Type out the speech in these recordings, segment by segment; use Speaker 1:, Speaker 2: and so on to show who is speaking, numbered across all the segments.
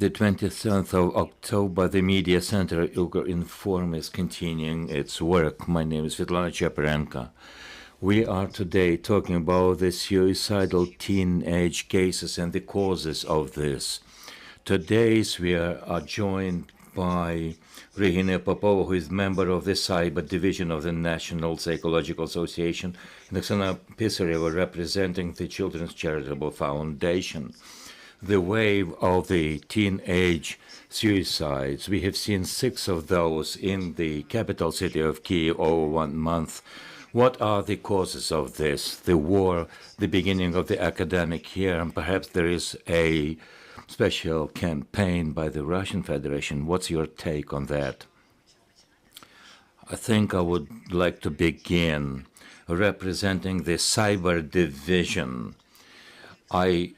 Speaker 1: The 27th of October, the media center Ukrinform is continuing its work. My name is Svetlana Cheparenko. We are today talking about the suicidal teenage cases and the causes of this. Today we are joined by Rehina Popova, who is member of the Cyber Division of the National Psychological Association, and Oksana Pisarieva, representing the Children's Charitable Foundation. The wave of the teenage suicides, we have seen 6 of those in the capital city of Kyiv over 1 month. What are the causes of this? The war, the beginning of the academic year, and perhaps there is a special campaign by the Russian Federation. What's your take on that? I think I would like to begin representing the Cyber Division. I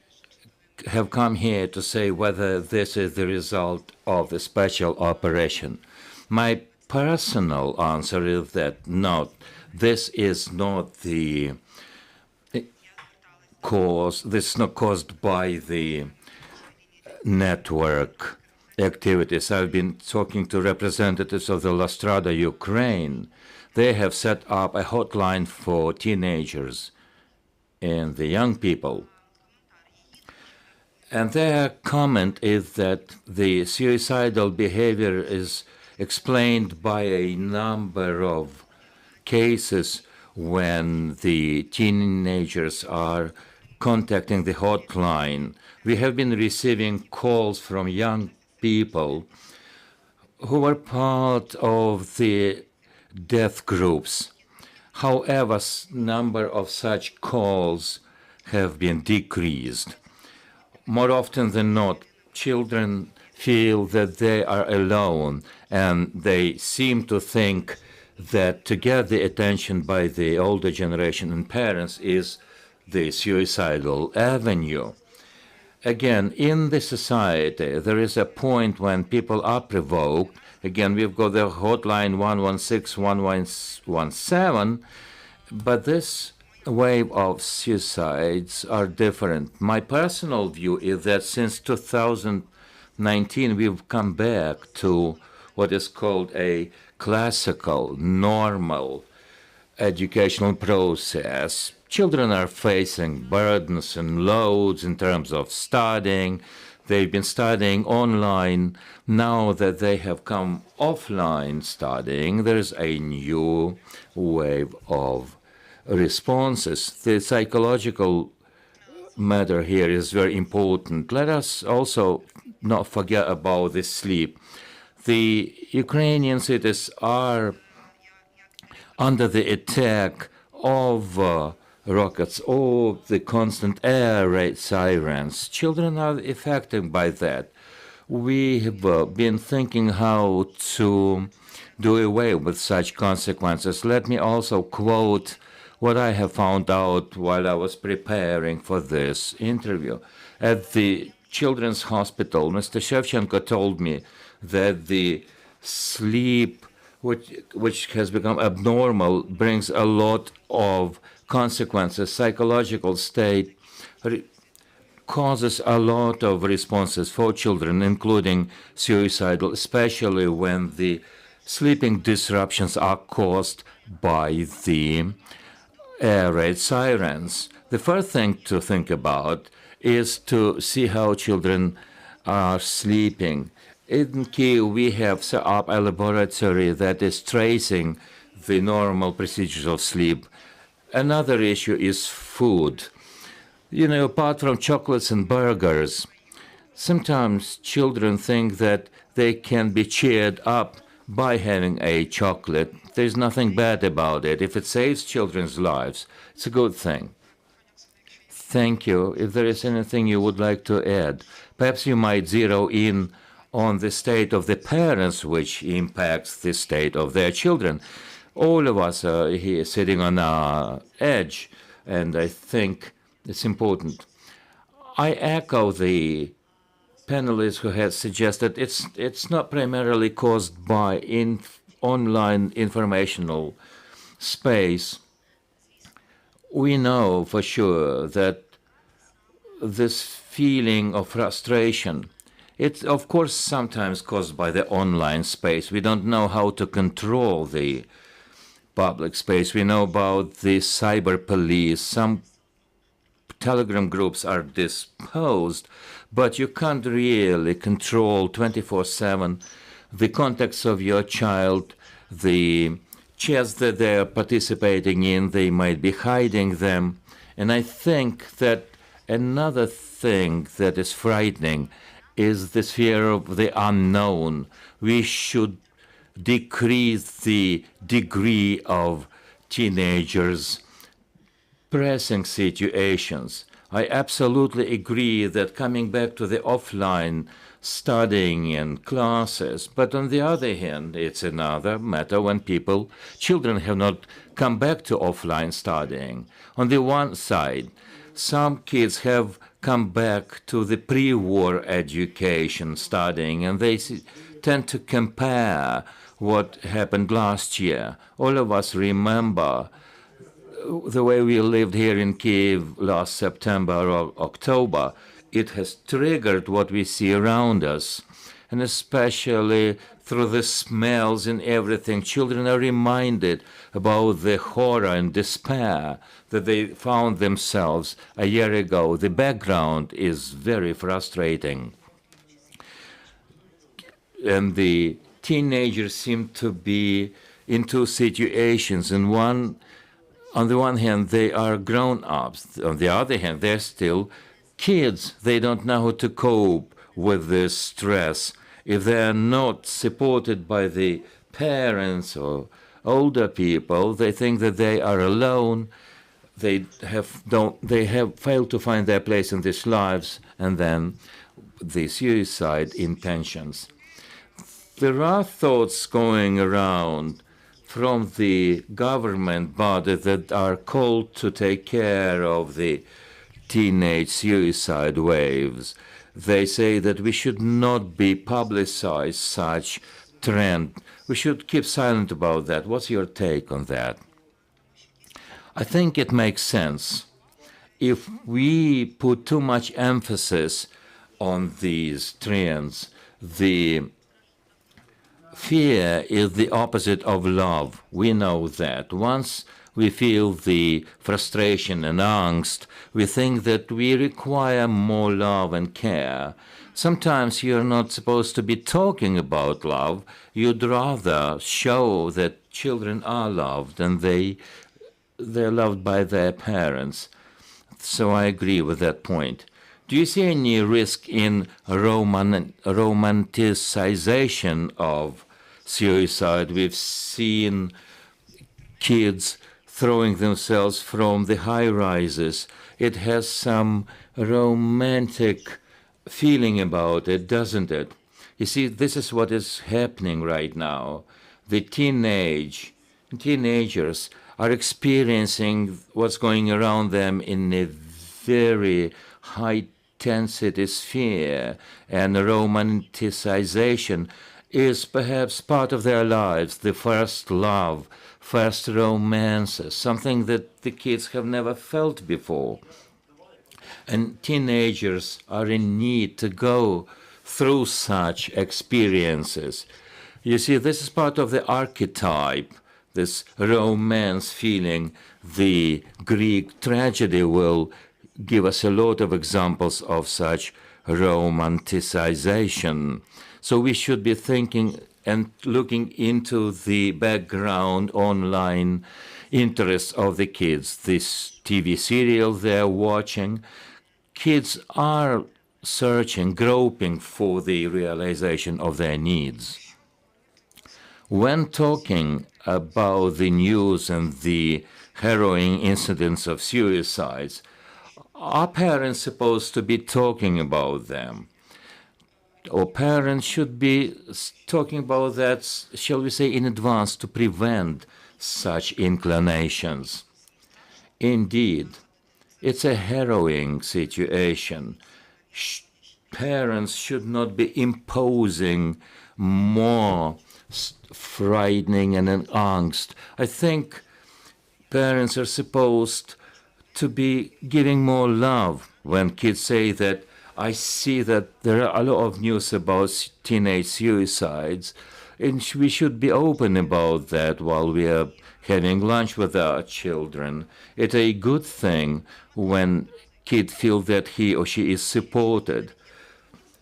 Speaker 1: have come here to say whether this is the result of a special operation. My personal answer is that no, this is not the cause, this is not caused by the network activities. I've been talking to representatives of the La Strada, Ukraine. They have set up a hotline for teenagers and the young people. And their comment is that the suicidal behavior is explained by a number of cases when the teenagers are contacting the hotline. We have been receiving calls from young people who were part of the death groups. However, number of such calls have been decreased. More often than not, children feel that they are alone, and they seem to think that to get the attention by the older generation and parents is the suicidal avenue. Again, in the society, there is a point when people are provoked. Again, we've got the hotline 116-1117, but this wave of suicides are different. My personal view is that since 2019, we've come back to what is called a classical, normal educational process. Children are facing burdens and loads in terms of studying. They've been studying online. Now that they have come offline studying, there's a new wave of responses. The psychological matter here is very important. Let us also not forget about the sleep. The Ukrainian cities are under the attack of rockets or the constant air raid sirens. Children are affected by that. We have been thinking how to do away with such consequences. Let me also quote what I have found out while I was preparing for this interview. At the Children's Hospital, Mr. Shevchenko told me that the sleep, which has become abnormal, brings a lot of consequences. Psychological state causes a lot of responses for children, including suicidal, especially when the sleeping disruptions are caused by the air raid sirens. The first thing to think about is to see how children are sleeping. In Kyiv, we have set up a laboratory that is tracing the normal procedures of sleep. Another issue is food. You know, apart from chocolates and burgers, sometimes children think that they can be cheered up by having a chocolate. There's nothing bad about it. If it saves children's lives, it's a good thing. Thank you. If there is anything you would like to add, perhaps you might zero in on the state of the parents, which impacts the state of their children. All of us are here sitting on our edge, and I think it's important. I echo the panelists who had suggested it's not primarily caused by online informational space. We know for sure that this feeling of frustration It's, of course, sometimes caused by the online space. We don't know how to control the public space. We know about the cyber police. Some Telegram groups are disposed, but you can't really control 24/7 the contacts of your child, the chats that they're participating in. They might be hiding them. And I think that another thing that is frightening is this fear of the unknown. We should decrease the degree of teenagers pressing situations. I absolutely agree that coming back to the offline studying and classes, but on the other hand, it's another matter when children have not come back to offline studying. On the one side, some kids have come back to the pre-war education studying, and they tend to compare what happened last year. All of us remember the way we lived here in Kyiv last September or October. It has triggered what we see around us, and especially through the smells and everything. Children are reminded about the horror and despair that they found themselves a year ago. The background is very frustrating. And the teenagers seem to be in two situations. On the one hand, they are grown-ups. On the other hand, they're still kids. They don't know how to cope with this stress. If they're not supported by the parents or older people, they think that they are alone. They have failed to find their place in these lives, and then the suicide intentions. There are thoughts going around from the government body that are called to take care of the teenage suicide waves. They say that we should not be publicize such trend. We should keep silent about that. What's your take on that? I think it makes sense. If we put too much emphasis on these trends, the fear is the opposite of love. We know that. Once we feel the frustration and angst, we think that we require more love and care. Sometimes you're not supposed to be talking about love. You'd rather show that children are loved and they're loved by their parents. So I agree with that point. Do you see any risk in romanticization of suicide? We've seen kids throwing themselves from the high rises. It has some romantic feeling about it, doesn't it? You see, this is what is happening right now. The teenagers are experiencing what's going around them in a very high-intensity sphere, and romanticization is perhaps part of their lives, the first love, first romances, something that the kids have never felt before. And teenagers are in need to go through such experiences. You see, this is part of the archetype, this romance feeling. The Greek tragedy will give us a lot of examples of such romanticization. So we should be thinking and looking into the background online interests of the kids. This TV serial they're watching, kids are searching, groping for the realization of their needs. When talking about the news and the harrowing incidents of suicides, are parents supposed to be talking about them? Or parents should be talking about that, shall we say, in advance to prevent such inclinations? Indeed, it's a harrowing situation. Parents should not be imposing more frightening and an angst. I think parents are supposed to be giving more love. When kids say that I see that there are a lot of news about teenage suicides, and we should be open about that while we are having lunch with our children. It's a good thing when kid feel that he or she is supported.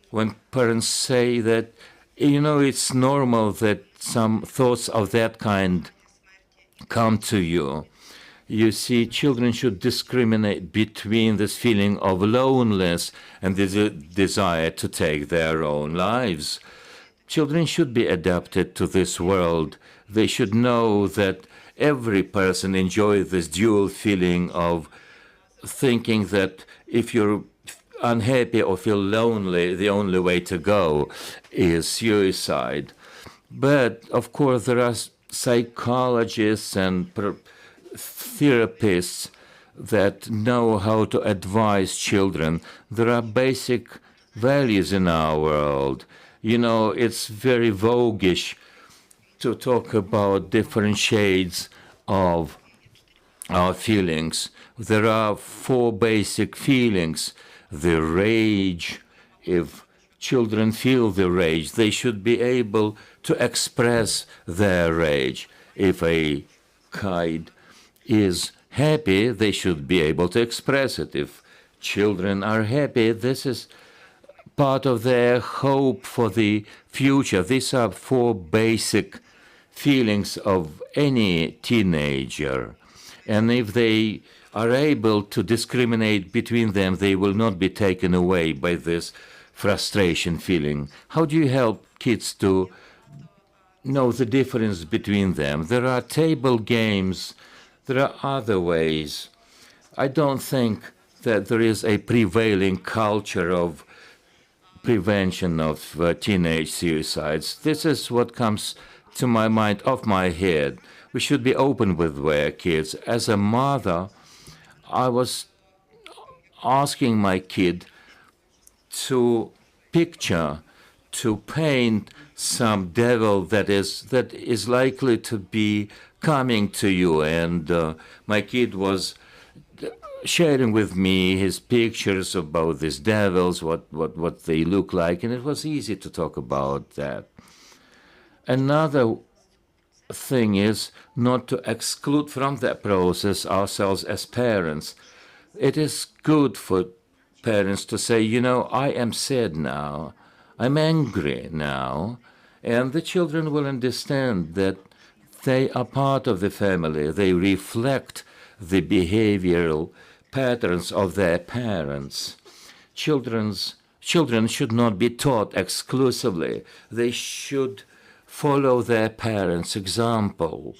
Speaker 1: When parents say that, it's normal that some thoughts of that kind come to you. You see, children should discriminate between this feeling of loneliness and the desire to take their own lives. Children should be adapted to this world. They should know that every person enjoys this dual feeling of thinking that if you're unhappy or feel lonely, the only way to go is suicide. But of course, there are psychologists and therapists that know how to advise children. There are basic values in our world. It's very voguish to talk about different shades of our feelings. There are 4 basic feelings. The rage. If children feel the rage, they should be able to express their rage. If a kid is happy, they should be able to express it. If children are happy, this is part of their hope for the future. These are 4 basic feelings of any teenager. And if they are able to discriminate between them, they will not be taken away by this frustration feeling. How do you help kids to know the difference between them? There are table games. There are other ways. I don't think that there is a prevailing culture of prevention of teenage suicides. This is what comes to my mind, off my head. We should be open with their kids. As a mother, I was asking my kid to picture, to paint some devil that is likely to be coming to you. And my kid was sharing with me his pictures about these devils, what they look like, and it was easy to talk about that. Another thing is not to exclude from that process ourselves as parents. It is good for parents to say, I am sad now, I'm angry now, and the children will understand that they are part of the family. They reflect the behavioral patterns of their parents. Children should not be taught exclusively. They should follow their parents' example.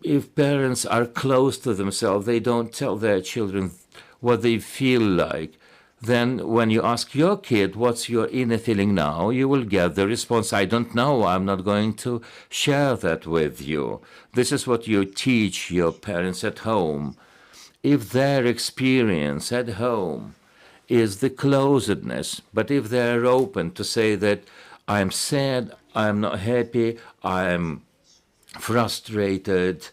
Speaker 1: If parents are close to themselves, they don't tell their children what they feel like. Then when you ask your kid, what's your inner feeling now, you will get the response, I don't know, I'm not going to share that with you. This is what you teach your parents at home. If their experience at home is the closedness, but if they're open to say that I'm sad, I'm not happy, I'm frustrated,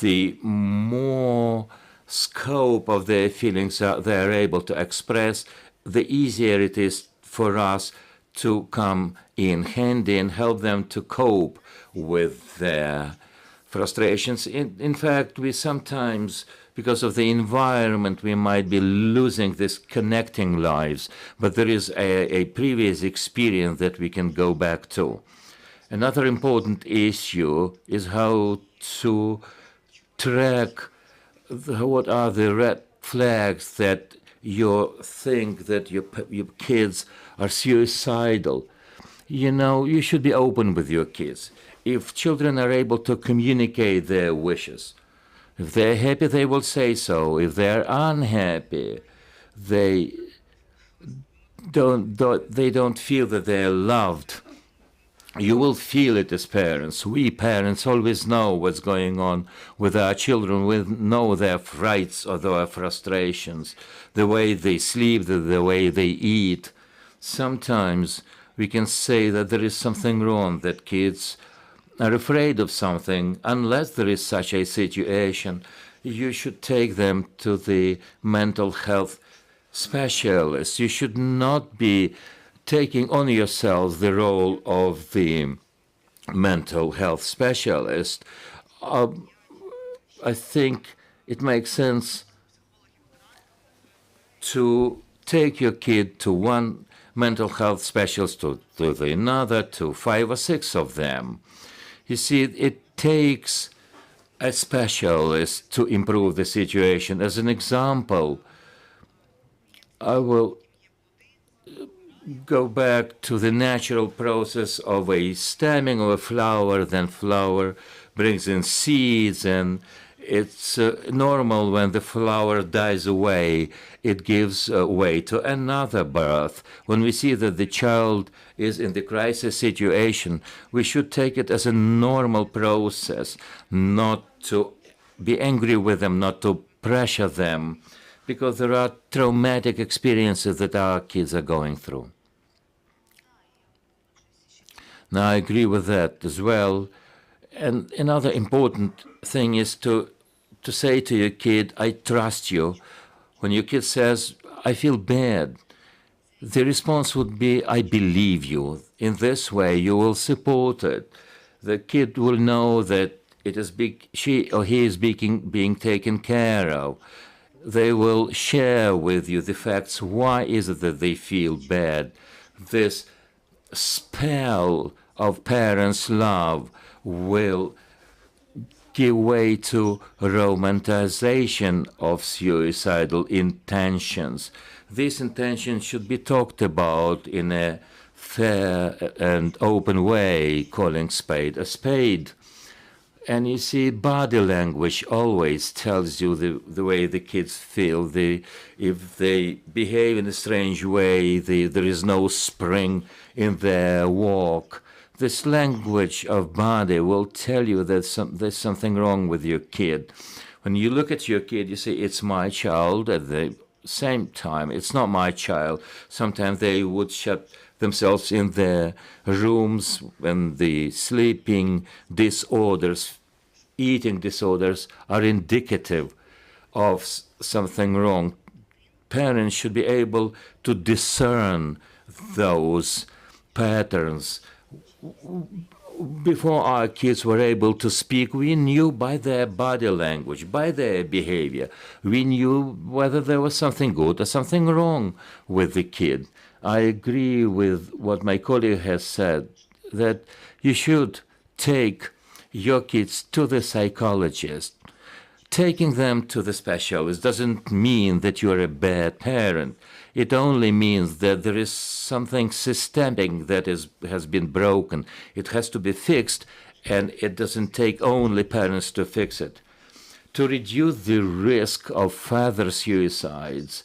Speaker 1: the more scope of their feelings they're able to express, the easier it is for us to come in handy and help them to cope with their frustrations. In fact, we sometimes, because of the environment, we might be losing this connecting lives, but there is a previous experience that we can go back to. Another important issue is how to track what are the red flags that you think that your kids are suicidal. You should be open with your kids. If children are able to communicate their wishes, if they're happy, they will say so. If they're unhappy, they don't feel that they're loved. You will feel it as parents. We parents always know what's going on with our children. We know their frights or their frustrations, the way they sleep, the way they eat. Sometimes we can say that there is something wrong, that kids are afraid of something. Unless there is such a situation, you should take them to the mental health specialist. You should not be taking on yourself the role of the mental health specialist. I think it makes sense to take your kid to one mental health specialist, to the another, to 5 or 6 of them. You see, it takes a specialist to improve the situation. As an example, I will go back to the natural process of a stemming of a flower, then flower brings in seeds, and it's normal when the flower dies away, it gives way to another birth. When we see that the child is in the crisis situation, we should take it as a normal process, not to be angry with them, not to pressure them, because there are traumatic experiences that our kids are going through. Now, I agree with that as well. And another important thing is to say to your kid, I trust you. When your kid says, I feel bad, the response would be, I believe you. In this way, you will support it. The kid will know that she or he is being taken care of. They will share with you the facts. Why is it that they feel bad? This spell of parents' love will give way to romanticization of suicidal intentions. These intentions should be talked about in a fair and open way, calling spade a spade. And you see, body language always tells you the way the kids feel. If they behave in a strange way, there is no spring in their walk. This language of body will tell you that there's something wrong with your kid. When you look at your kid, you say, it's my child. At the same time, it's not my child. Sometimes they would shut themselves in their rooms when the sleeping disorders, eating disorders are indicative of something wrong. Parents should be able to discern those patterns. Before our kids were able to speak, we knew by their body language, by their behavior, we knew whether there was something good or something wrong with the kid. I agree with what my colleague has said, that you should take your kids to the psychologist. Taking them to the specialist doesn't mean that you're a bad parent. It only means that there is something systemic that has been broken. It has to be fixed, and it doesn't take only parents to fix it. To reduce the risk of further suicides,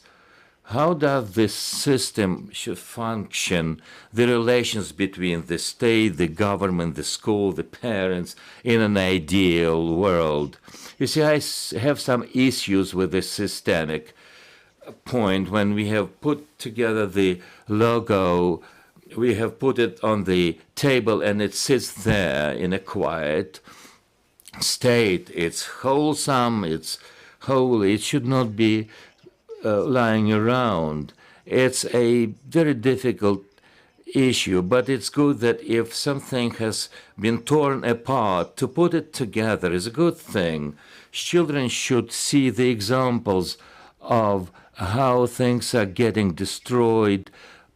Speaker 1: how does this system should function, the relations between the state, the government, the school, the parents, in an ideal world? You see, I have some issues with this systemic point. When we have put together the logo, we have put it on the table and it sits there in a quiet state. It's wholesome, it's holy, it should not be lying around. It's a very difficult issue, but it's good that if something has been torn apart, to put it together is a good thing. Children should see the examples of how things are getting destroyed,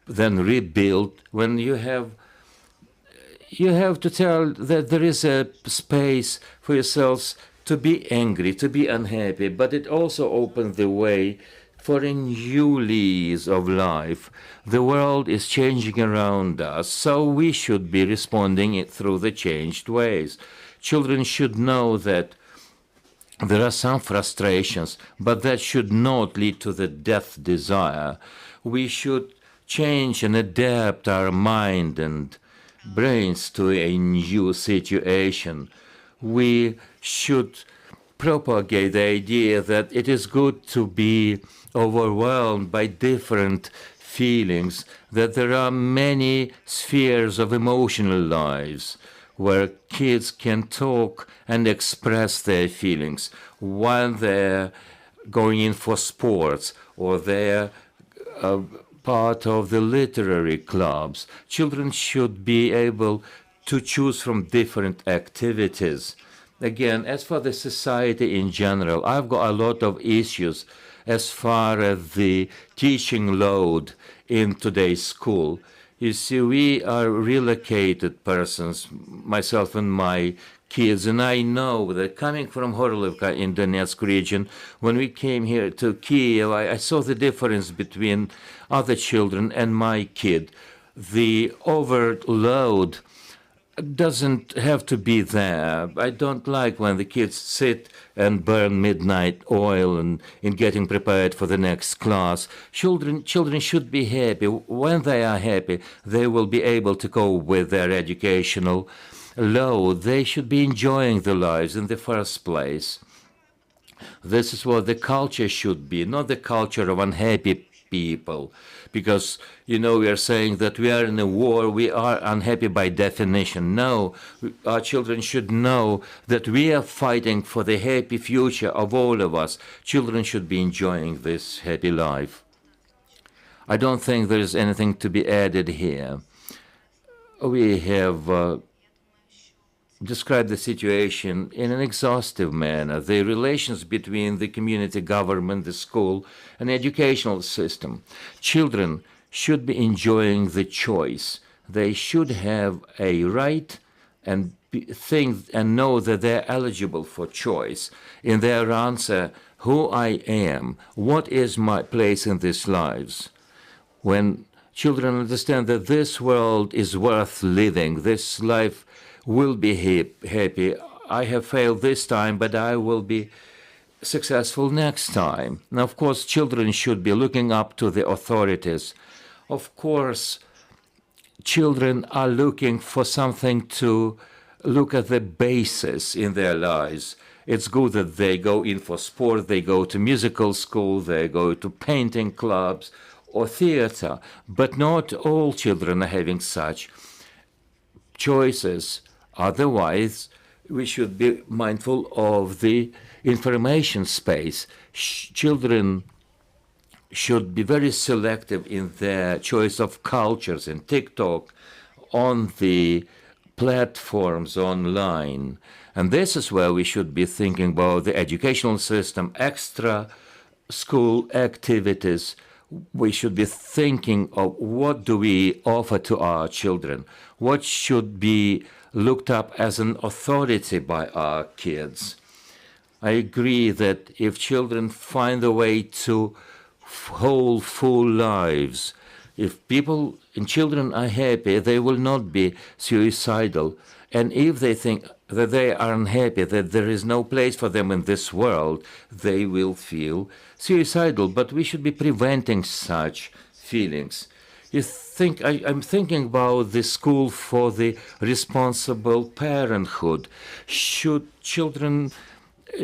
Speaker 1: then rebuilt. When you have to tell that there is a space for yourselves to be angry, to be unhappy, but it also opens the way for a new lease of life. The world is changing around us, so we should be responding through the changed ways. Children should know that there are some frustrations, but that should not lead to the death desire. We should change and adapt our mind and brains to a new situation. We should propagate the idea that it is good to be overwhelmed by different feelings, that there are many spheres of emotional lives where kids can talk and express their feelings while they're going in for sports, or they're part of the literary clubs. Children should be able to choose from different activities. Again, as for the society in general, I've got a lot of issues as far as the teaching load in today's school. You see, we are relocated persons, myself and my kids, and I know that coming from Horlivka in Donetsk region, when we came here to Kyiv, I saw the difference between other children and my kid. The overload doesn't have to be there. I don't like when the kids sit and burn midnight oil and in getting prepared for the next class. Children should be happy. When they are happy, they will be able to cope with their educational load. They should be enjoying their lives in the first place. This is what the culture should be, not the culture of unhappy people. Because, we are saying that we are in a war, we are unhappy by definition. No, our children should know that we are fighting for the happy future of all of us. Children should be enjoying this happy life. I don't think there is anything to be added here. We have described the situation in an exhaustive manner, the relations between the community government, the school, and educational system. Children should be enjoying the choice. They should have a right and think and know that they're eligible for choice. In their answer, who I am, what is my place in these lives? When children understand that this world is worth living, this life will be happy. I have failed this time, but I will be successful next time. Now, of course, children should be looking up to the authorities. Of course, children are looking for something to look at the basis in their lives. It's good that they go in for sport, they go to musical school, they go to painting clubs or theater, but not all children are having such choices. Otherwise, we should be mindful of the information space. Children should be very selective in their choice of cultures in TikTok, on the platforms online. And this is where we should be thinking about the educational system, extra school activities. We should be thinking of what do we offer to our children, what should be looked up as an authority by our kids. I agree that if children find a way to whole full lives, if people and children are happy, they will not be suicidal. And if they think that they are unhappy, that there is no place for them in this world, they will feel suicidal. But we should be preventing such feelings. I'm thinking about the school for the responsible parenthood. Children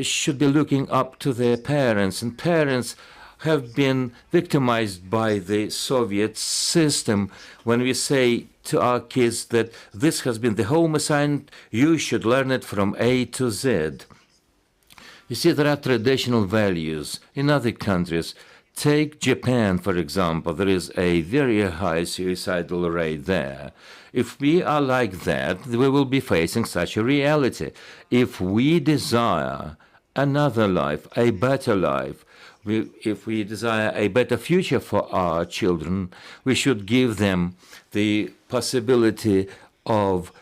Speaker 1: should be looking up to their parents, and parents have been victimized by the Soviet system. When we say to our kids that this has been the home assignment, you should learn it from A to Z. You see, there are traditional values in other countries. Take Japan, for example. There is a very high suicidal rate there. If we are like that, we will be facing such a reality. If we desire another life, a better life, if we desire a better future for our children, we should give them the possibility of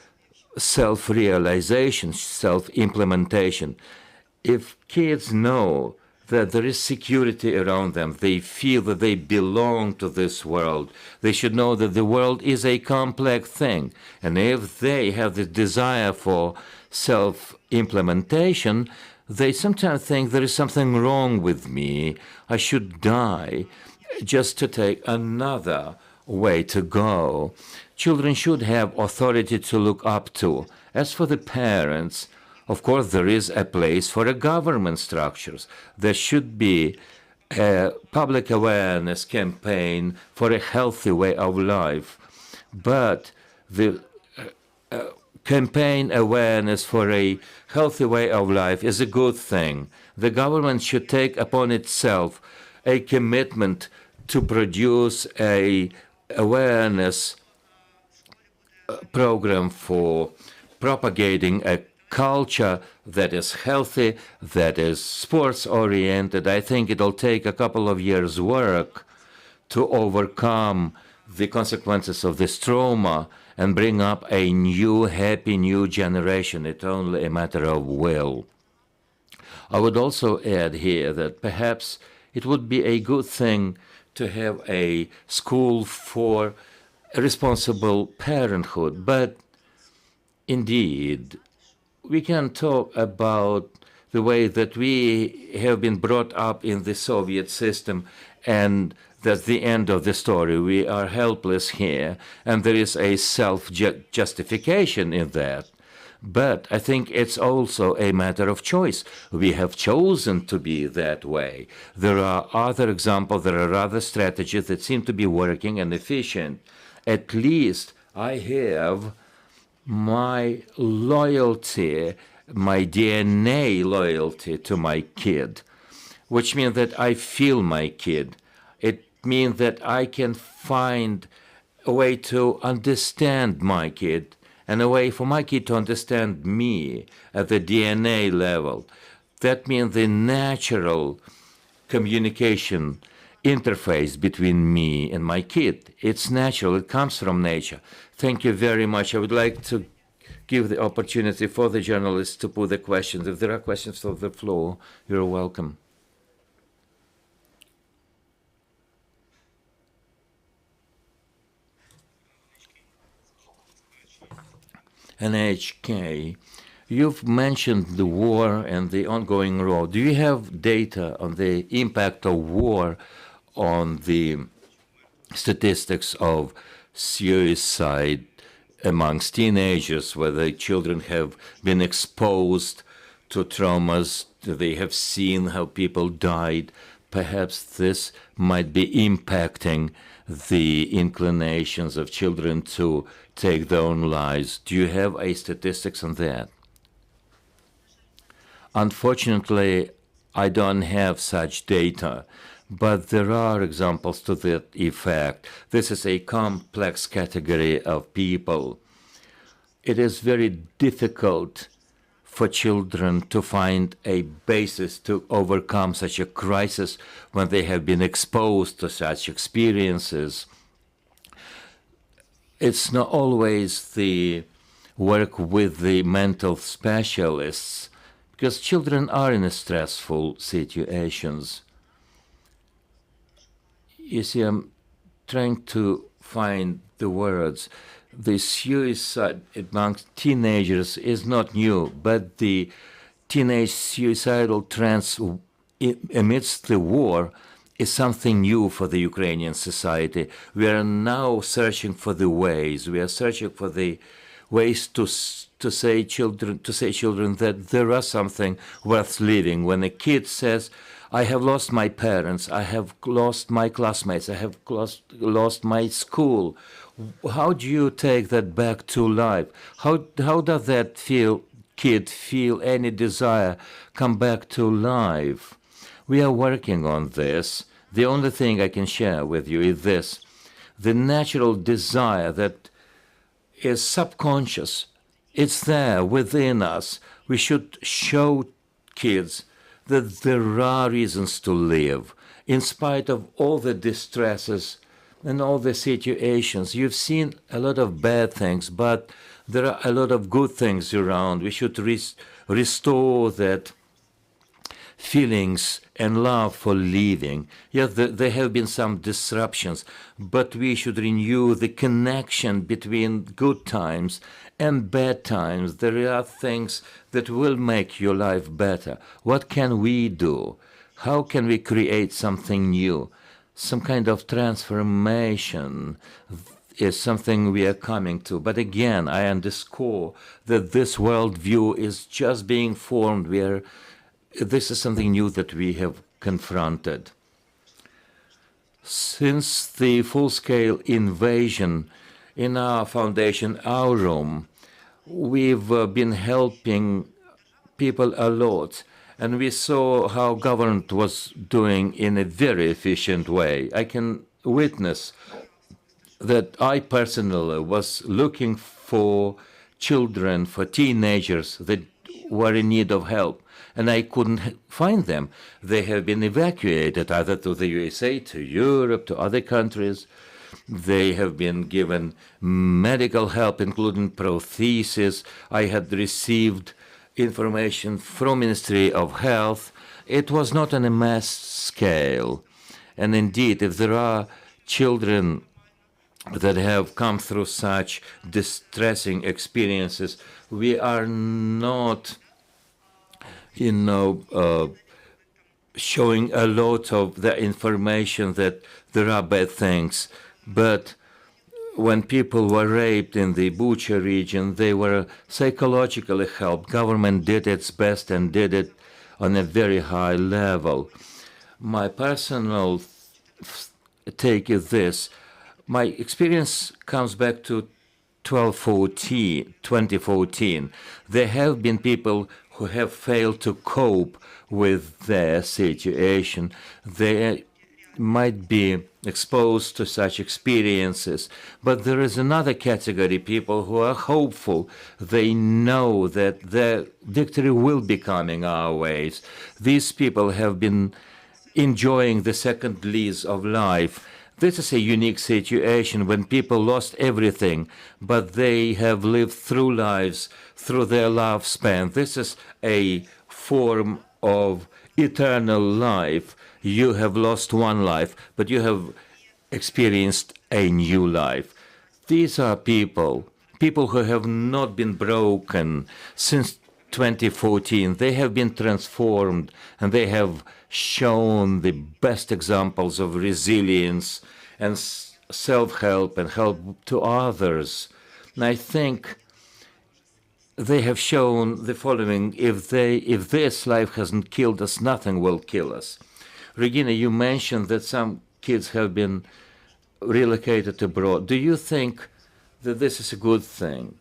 Speaker 1: self-realization, self-implementation. If kids know that there is security around them, they feel that they belong to this world, they should know that the world is a complex thing. And if they have the desire for self-implementation, they sometimes think there is something wrong with me, I should die, just to take another way to go. Children should have authority to look up to. As for the parents, of course, there is a place for a government structures. There should be a public awareness campaign for a healthy way of life. But the campaign awareness for a healthy way of life is a good thing. The government should take upon itself a commitment to produce a awareness program for propagating a culture that is healthy, that is sports-oriented. I think it'll take a couple of years' work to overcome the consequences of this trauma and bring up a new, happy new generation. It's only a matter of will. I would also add here that perhaps it would be a good thing to have a school for responsible parenthood, but indeed, we can talk about the way that we have been brought up in the Soviet system, and that's the end of the story. We are helpless here, and there is a self-justification in that. But I think it's also a matter of choice. We have chosen to be that way. There are other examples, there are other strategies that seem to be working and efficient. At least I have my loyalty, my DNA loyalty to my kid, which means that I feel my kid. It means that I can find a way to understand my kid and a way for my kid to understand me at the DNA level. That means the natural communication interface between me and my kid. It's natural. It comes from nature. Thank you very much. I would like to give the opportunity for the journalists to put the questions. If there are questions from the floor, you're welcome. NHK, you've mentioned the war and the ongoing war. Do you have data on the impact of war on the statistics of suicide amongst teenagers, whether children have been exposed to traumas, they have seen how people died? Perhaps this might be impacting the inclinations of children to take their own lives. Do you have a statistics on that? Unfortunately, I don't have such data, but there are examples to that effect. This is a complex category of people. It is very difficult for children to find a basis to overcome such a crisis when they have been exposed to such experiences. It's not always the work with the mental specialists, because children are in stressful situations. You see, I'm trying to find the words. The suicide amongst teenagers is not new, but the teenage suicidal trends amidst the war is something new for the Ukrainian society. We are now searching for the ways. We are searching for the ways to say children that there is something worth living. When a kid says, I have lost my parents, I have lost my classmates, I have lost my school, how do you take that back to life? How does that kid feel any desire come back to life? We are working on this. The only thing I can share with you is this: the natural desire that is subconscious. It's there within us. We should show kids that there are reasons to live, in spite of all the distresses and all the situations. You've seen a lot of bad things, but there are a lot of good things around. We should restore that feelings and love for living. Yes, there have been some disruptions, but we should renew the connection between good times and bad times. There are things that will make your life better. What can we do? How can we create something new? Some kind of transformation is something we are coming to. But again, I underscore that this worldview is just being formed. This is something new that we have confronted. Since the full-scale invasion in our foundation, our room, we've been helping people a lot. and we saw how government was doing in a very efficient way. I can witness that I personally was looking for children, for teenagers that were in need of help, and I couldn't find them. They have been evacuated either to the USA, to Europe, to other countries. They have been given medical help, including prosthesis. I had received information from Ministry of Health. It was not on a mass scale. And indeed, if there are children that have come through such distressing experiences, we are not, showing a lot of the information that there are bad things. But when people were raped in the Bucha region, they were psychologically helped. Government did its best and did it on a very high level. My personal take is this. My experience comes back to 2014. There have been people who have failed to cope with their situation. They might be exposed to such experiences. But there is another category, people who are hopeful. They know that their victory will be coming our ways. These people have been enjoying the second lease of life. This is a unique situation when people lost everything, but they have lived through lives, through their lifespan. This is a form of eternal life. You have lost one life, but you have experienced a new life. These are people who have not been broken since 2014. They have been transformed, and they have shown the best examples of resilience and self-help and help to others. And I think they have shown the following: if this life hasn't killed us, nothing will kill us. Rehina, you mentioned that some kids have been relocated abroad. Do you think that this is a good thing?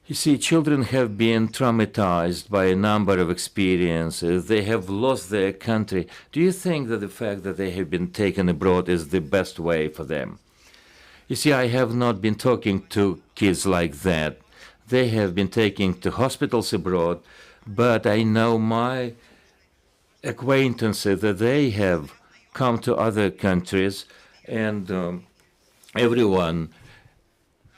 Speaker 1: You see, children have been traumatized by a number of experiences. They have lost their country. Do you think that the fact that they have been taken abroad is the best way for them? You see, I have not been talking to kids like that. They have been taken to hospitals abroad, but I know my acquaintances that they have come to other countries, and everyone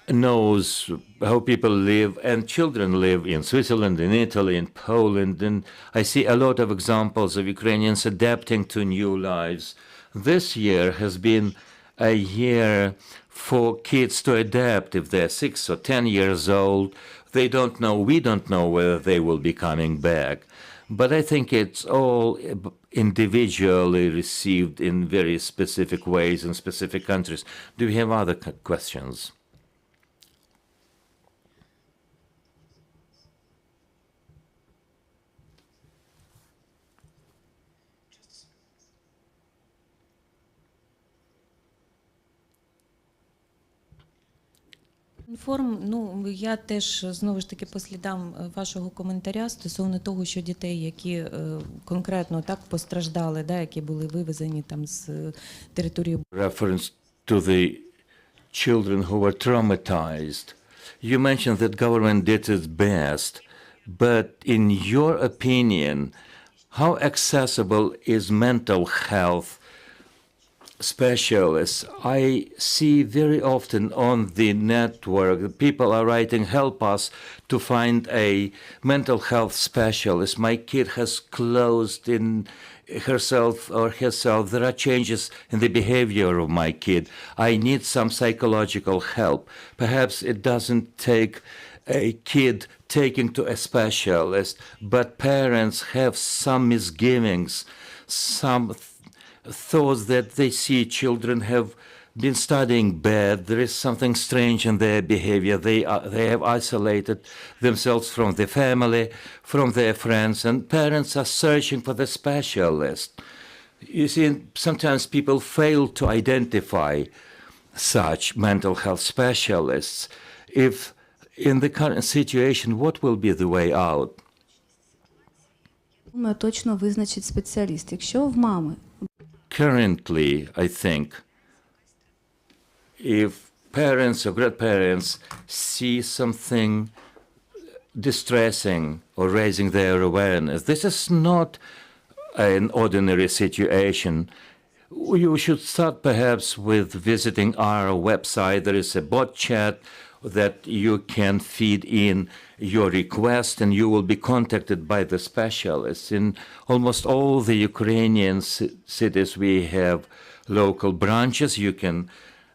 Speaker 1: knows how people live, and children live in Switzerland, in Italy, in Poland, and I see a lot of examples of Ukrainians adapting to new lives. This year has been a year for kids to adapt. If they're 6 or 10 years old, they don't know, we don't know whether they will be coming back. But I think it's all individually received in very specific ways in specific countries. Do you have other questions?
Speaker 2: Ну, я теж, знову ж таки, по слідам вашого коментаря стосовно того, що дітей, які конкретно так постраждали, да, які були вивезені там з території...
Speaker 1: Reference to the children who were traumatized. You mentioned that government did its best, but in your opinion, how accessible is mental health specialists? I see very often on the network, people are writing, help us to find a mental health specialist. My kid has closed in herself or herself. There are changes in the behavior of my kid. I need some psychological help. Perhaps it doesn't take a kid taking to a specialist, but parents have some misgivings, some thoughts that they see children have been studying bad. There is something strange in their behavior. They have isolated themselves from the family, from their friends, and parents are searching for the specialist. You see, sometimes people fail to identify such mental health specialists. If in the current situation, what will be the way out?
Speaker 3: Думаю, точно визначить спеціаліст. Якщо в мами
Speaker 1: Currently, I think, if parents or grandparents see something distressing or raising their awareness, this is not an ordinary situation. You should start perhaps with visiting our website. There is a bot chat that you can feed in your request and you will be contacted by the specialists. In almost all the Ukrainian cities we have local branches. You can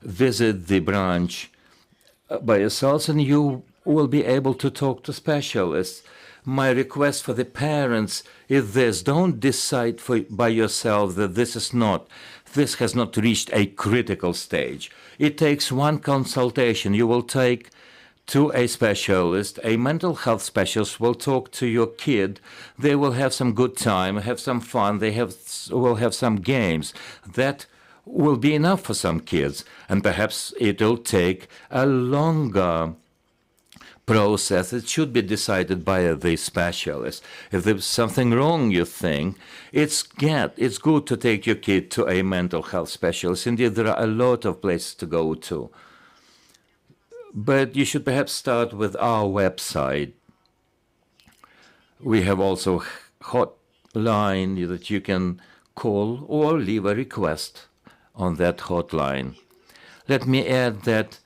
Speaker 1: visit the branch by yourselves and you will be able to talk to specialists. My request for the parents is this: don't decide by yourself that this has not reached a critical stage. It takes one consultation. You will take to a specialist, a mental health specialist will talk to your kid. They will have some good time, have some fun, will have some games. That will be enough for some kids. And perhaps it will take a longer process. It should be decided by the specialist. If there's something wrong, you think, it's good to take your kid to a mental health specialist. Indeed, there are a lot of places to go to. But you should perhaps start with our website. We have also hotline that you can call or leave a request on that hotline. Let me add that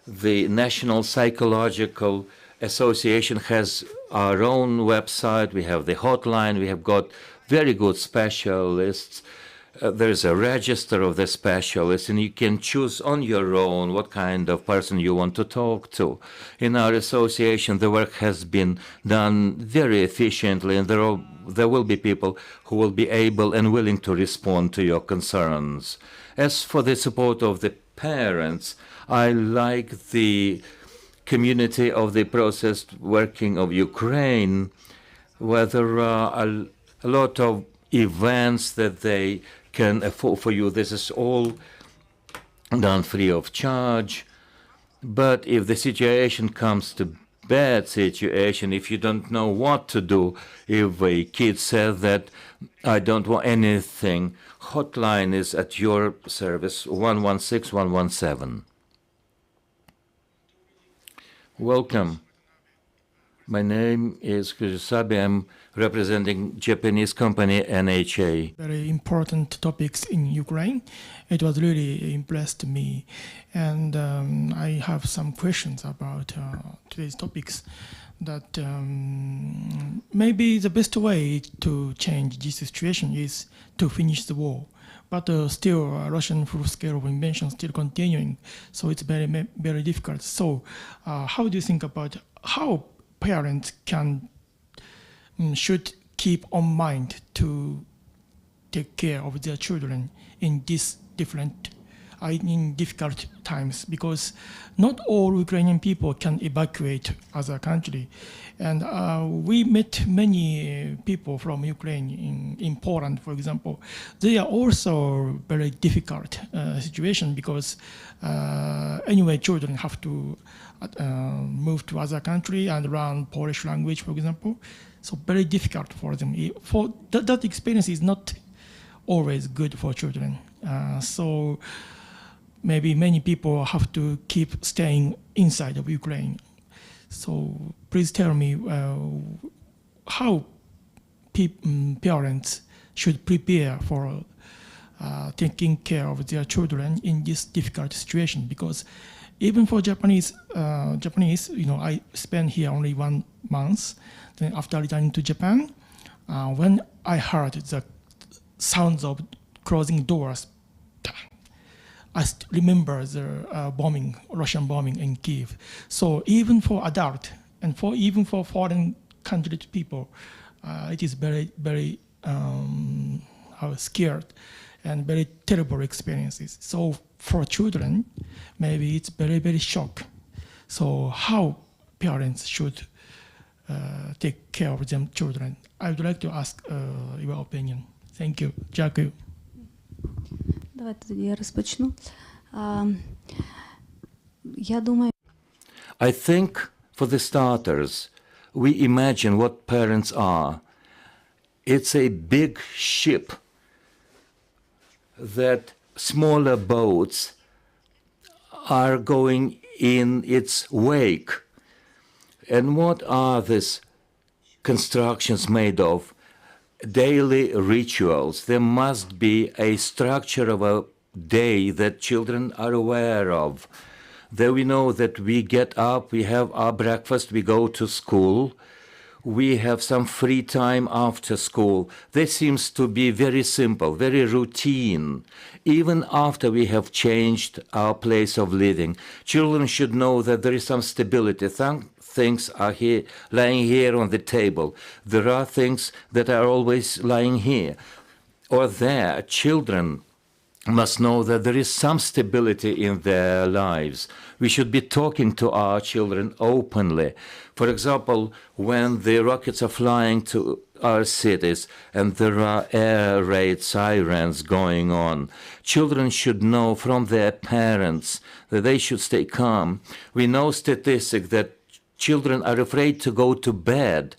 Speaker 1: the National Psychological Association has our own website. We have the hotline. We have got very good specialists. There's a register of the specialists, and you can choose on your own what kind of person you want to talk to. In our association, the work has been done very efficiently, and there will be people who will be able and willing to respond to your concerns. As for the support of the parents, I like the community of the processed working of Ukraine, where there are a lot of events that they can afford for you. This is all done free of charge. But if the situation comes to bad situation, if you don't know what to do, if a kid says that I don't want anything, hotline is at your service, 116-117. Welcome. My name is Kujisabe. I'm representing Japanese company NHA.
Speaker 4: Very important topics in Ukraine. It was really impressed me. And I have some questions about today's topics that maybe the best way to change this situation is to finish the war. But still, Russian full-scale invasion still continuing, so it's very, very difficult. So how do you think about how parents should keep on mind to take care of their children in these in difficult times, because not all Ukrainian people can evacuate other country. And we met many people from Ukraine in Poland, for example. They are also very difficult situation because anyway, children have to move to other country and learn Polish language, for example. So very difficult for them. For that experience is not always good for children. So maybe many people have to keep staying inside of Ukraine. So please tell me how parents should prepare for taking care of their children in this difficult situation, because even for Japanese, I spent here only 1 month. Then after returning to Japan, when I heard the sounds of closing doors, I remember the Russian bombing in Kyiv. So even for adult and even for foreign country people, it is very, very scared and very terrible experiences. So for children, maybe it's very, very shock. So how parents should take care of them children? I would like to ask your opinion. Thank you. Дякую.
Speaker 3: Давайте тоді я розпочну. Я думаю,
Speaker 1: I think for the starters, we imagine what parents are. it's a big ship that smaller boats are going in its wake. And what are these constructions made of? Daily rituals. There must be a structure of a day that children are aware of. There we know that we get up, we have our breakfast, we go to school, we have some free time after school. This seems to be very simple, very routine. Even after we have changed our place of living, children should know that there is some stability. Some things are here, lying here on the table. There are things that are always lying here or there. Children must know that there is some stability in their lives. We should be talking to our children openly. For example, when the rockets are flying to our cities and there are air raid sirens going on, children should know from their parents that they should stay calm. We know statistics that children are afraid to go to bed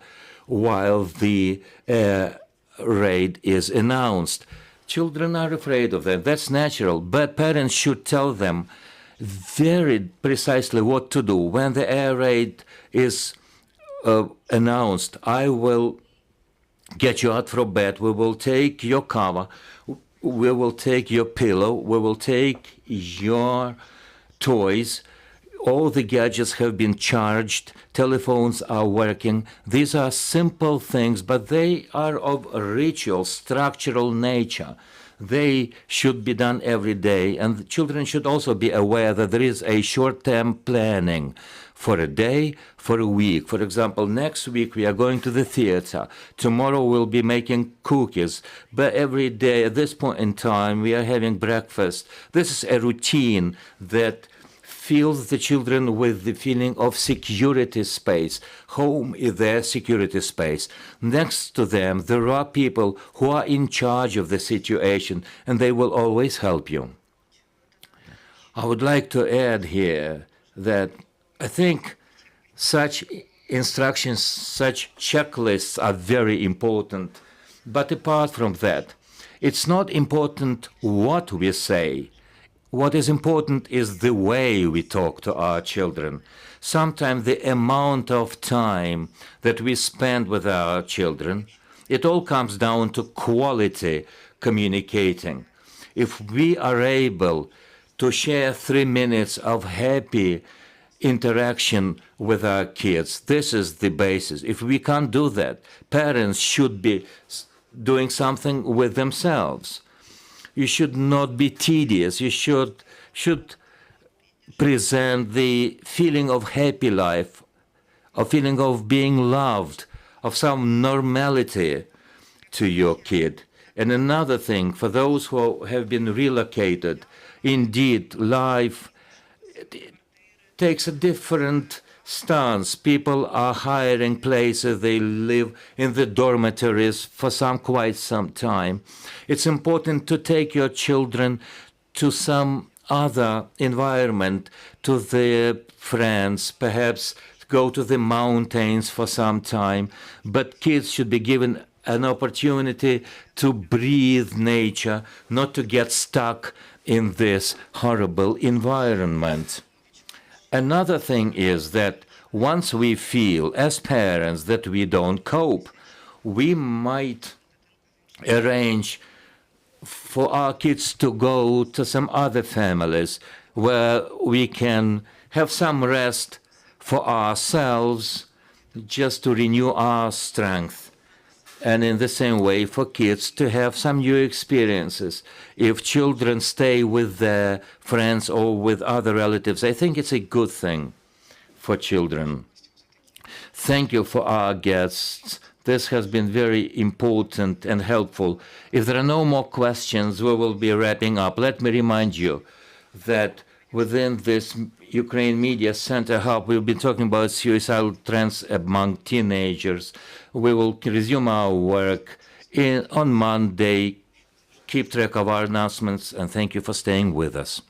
Speaker 1: while the air raid is announced. Children are afraid of that. That's natural. But parents should tell them very precisely what to do. When the air raid is announced, I will get you out from bed. We will take your cover. We will take your pillow. We will take your toys. All the gadgets have been charged. Telephones are working. These are simple things, but they are of a ritual, structural nature. They should be done every day, and children should also be aware that there is a short-term planning for a day, for a week. For example, next week we are going to the theater. Tomorrow we'll be making cookies. But every day at this point in time we are having breakfast. This is a routine that fills the children with the feeling of security space. Home is their security space. Next to them, there are people who are in charge of the situation, and they will always help you. I would like to add here that I think such instructions, such checklists are very important. But apart from that, it's not important what we say. What is important is the way we talk to our children. Sometimes the amount of time that we spend with our children, it all comes down to quality communicating. If we are able to share 3 minutes of happy interaction with our kids, this is the basis. If we can't do that, parents should be doing something with themselves. You should not be tedious. You should present the feeling of happy life, a feeling of being loved, of some normality to your kid. And another thing, for those who have been relocated, indeed, life takes a different stance. People are hiring places. They live in the dormitories for quite some time. It's important to take your children to some other environment, to their friends, perhaps go to the mountains for some time. But kids should be given an opportunity to breathe nature, not to get stuck in this horrible environment. Another thing is that once we feel as parents that we don't cope, we might arrange for our kids to go to some other families where we can have some rest for ourselves, just to renew our strength. And in the same way, for kids to have some new experiences. If children stay with their friends or with other relatives, I think it's a good thing for children. Thank you for our guests. This has been very important and helpful. If there are no more questions, we will be wrapping up. Let me remind you that within this Ukraine Media Center Hub, we've been talking about suicidal trends among teenagers. We will resume our work on Monday. Keep track of our announcements, and thank you for staying with us.